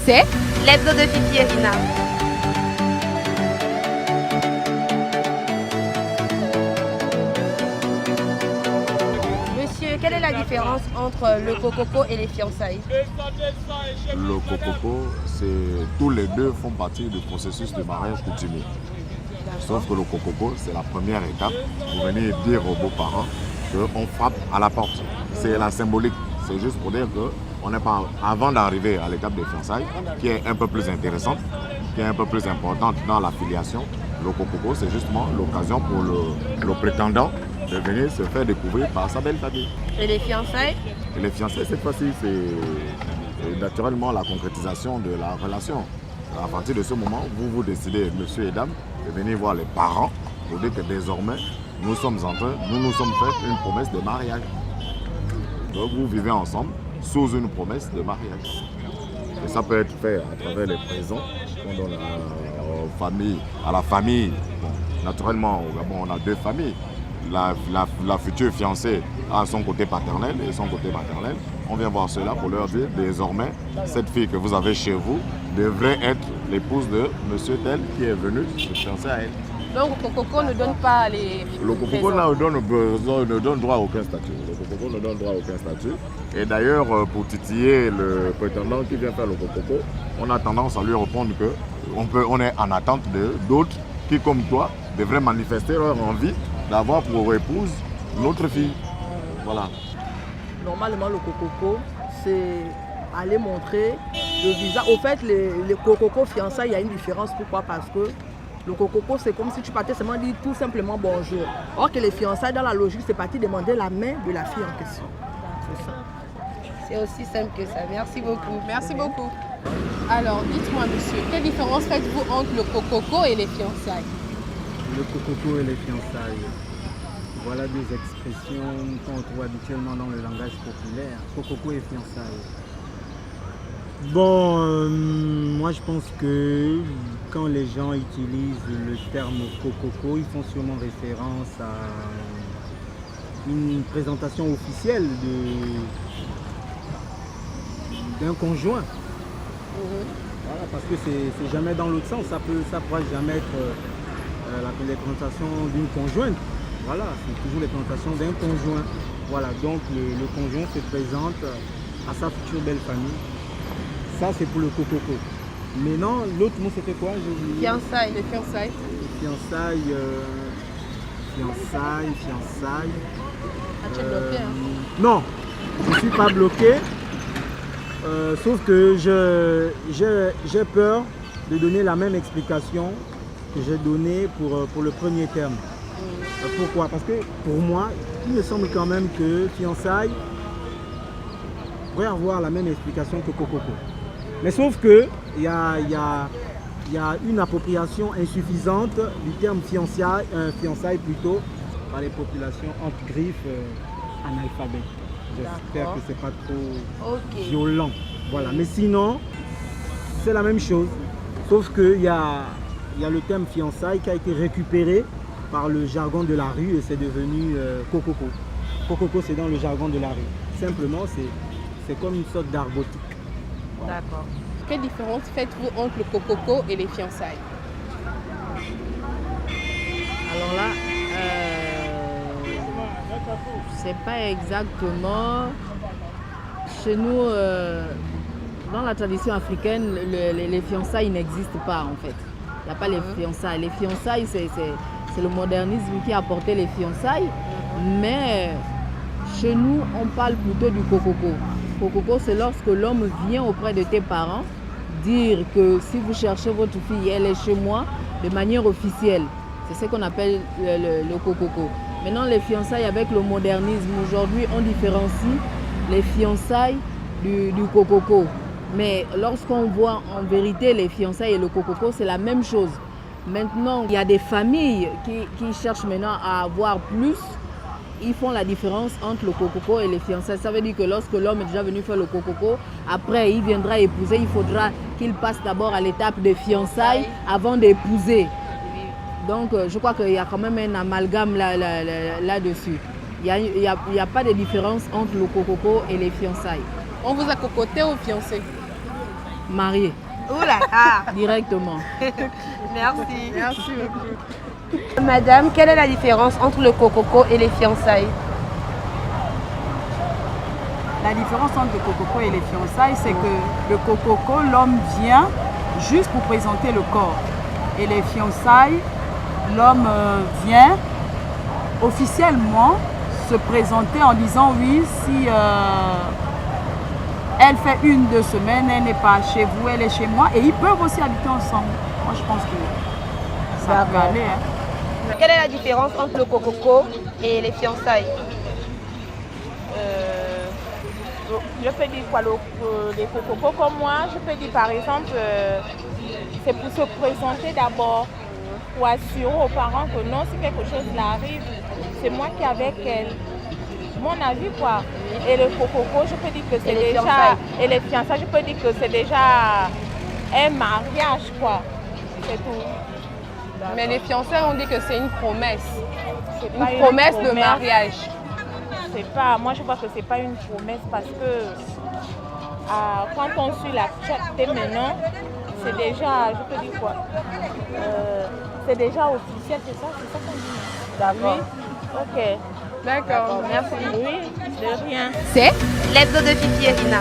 c'est l'hebdo de Fifi et Rina. Monsieur, quelle est la différence entre le cococo et les fiançailles? Le cococo, tous les deux font partie du processus de mariage coutumier. Sauf que le cococo, c'est la première étape pour venir dire aux beaux-parents qu'on frappe à la porte. C'est la symbolique. C'est juste pour dire qu'on n'est pas avant d'arriver à l'étape des fiançailles, qui est un peu plus intéressante, qui est un peu plus importante dans la filiation. Le cococo, c'est justement l'occasion pour le prétendant de venir se faire découvrir par sa belle famille. Et les fiançailles? Et les fiançailles, cette fois-ci, c'est naturellement la concrétisation de la relation. À partir de ce moment, vous décidez, monsieur et dame, de venir voir les parents pour dire que désormais, nous sommes fait une promesse de mariage. Donc vous vivez ensemble sous une promesse de mariage. Et ça peut être fait à travers les présents qu'on donne à la famille. Bon, naturellement, au Gabon, on a deux familles. La future fiancée a son côté paternel et son côté maternel. On vient voir cela pour leur dire, désormais, cette fille que vous avez chez vous devrait être l'épouse de monsieur tel qui est venu se fiancer à elle. Donc le cococo ne donne pas les... Le cococo ne donne droit à aucun statut. Le cococo ne donne droit à aucun statut. Et d'ailleurs, pour titiller le prétendant qui vient faire le cococo, on a tendance à lui répondre qu'on est en attente d'autres qui, comme toi, devraient manifester leur envie d'avoir pour épouse notre fille. Voilà. Normalement, le cococo, c'est aller montrer le visage. Au fait, les cococo fiançailles, il y a une différence. Pourquoi? Parce que le cococo, c'est comme si tu partais seulement dire tout simplement bonjour. Or que les fiançailles, dans la logique, c'est parti demander la main de la fille en question. C'est ça. C'est aussi simple que ça. Merci beaucoup. Merci beaucoup. Alors, dites-moi, monsieur, quelle différence faites-vous entre le cococo et les fiançailles? Le cococo et les fiançailles. Voilà des expressions qu'on trouve habituellement dans le langage populaire. Cococo et fiançailles. Bon, moi je pense que quand les gens utilisent le terme cococo, ils font sûrement référence à une présentation officielle d'un conjoint. Voilà, parce que c'est jamais dans l'autre sens, ça pourra jamais être les présentations d'une conjointe. Voilà, c'est toujours les présentations d'un conjoint. Voilà, donc le conjoint se présente à sa future belle famille. Ça, c'est pour le cococo. Mais non, l'autre mot, c'était quoi? Fiançailles. Les fiançailles. Les fiançailles. As-tu bloqué Non, je ne suis pas bloqué. Sauf que j'ai peur de donner la même explication que j'ai donnée pour le premier terme. Pourquoi? Parce que pour moi, il me semble quand même que fiançailles pourrait avoir la même explication que cococo. Mais sauf que il y a une appropriation insuffisante du terme fiançailles plutôt par les populations entre griffes analphabètes. J'espère que c'est pas trop violent. Voilà. Mais sinon, c'est la même chose. Sauf qu'il y a le terme fiançailles qui a été récupéré par le jargon de la rue et c'est devenu cococo. Cococo, c'est dans le jargon de la rue. Simplement, c'est comme une sorte d'argotique. Voilà. D'accord. Quelle différence faites-vous entre le cococo et les fiançailles? Alors là, c'est pas exactement. Chez nous, dans la tradition africaine, les fiançailles n'existent pas en fait. Il n'y a pas les fiançailles. Les fiançailles, c'est le modernisme qui a apporté les fiançailles. Mais chez nous, on parle plutôt du cococo. Cococo, c'est lorsque l'homme vient auprès de tes parents dire que si vous cherchez votre fille, elle est chez moi de manière officielle. C'est ce qu'on appelle le cococo. Maintenant, les fiançailles avec le modernisme, aujourd'hui, on différencie les fiançailles du cococo. Mais lorsqu'on voit en vérité les fiançailles et le cococo, c'est la même chose. Maintenant, il y a des familles qui cherchent maintenant à avoir plus. Ils font la différence entre le cococo et les fiançailles. Ça veut dire que lorsque l'homme est déjà venu faire le cococo, après il viendra épouser, il faudra qu'il passe d'abord à l'étape des fiançailles avant d'épouser. Donc je crois qu'il y a quand même un amalgame là-dessus. Il n'y a pas de différence entre le cococo et les fiançailles. On vous a cocoté ou fiancé? mariés. Oula, ah, Directement. merci. Merci beaucoup. Madame, quelle est la différence entre le cococo et les fiançailles? La différence entre le cococo et les fiançailles, c'est que le cococo, l'homme vient juste pour présenter le corps. Et les fiançailles, l'homme vient officiellement se présenter en disant oui, si elle fait 1-2 semaines, elle n'est pas chez vous, elle est chez moi. Et ils peuvent aussi habiter ensemble. Moi, je pense que ça peut aller. Hein. Quelle est la différence entre le cococo et les fiançailles? Je peux dire quoi, les cococos comme moi, je peux dire par exemple, c'est pour se présenter d'abord, pour assurer aux parents que non, si quelque chose arrive, c'est moi qui est avec elle. Mon avis quoi. Et le cococo, je peux dire que c'est déjà, et les fiançailles, je peux dire que c'est déjà un mariage quoi. C'est tout. Mais les fiançailles, on dit que c'est une promesse. C'est Une pas promesse de mariage. C'est pas, moi je vois que c'est pas une promesse parce que quand on suit la chatte maintenant, c'est déjà, je peux dire quoi, c'est déjà officiel, c'est ça qu'on dit. D'accord. Oui. Ok. D'accord. Merci. Oui, de rien. C'est L'hebdo de Fifi et Rina.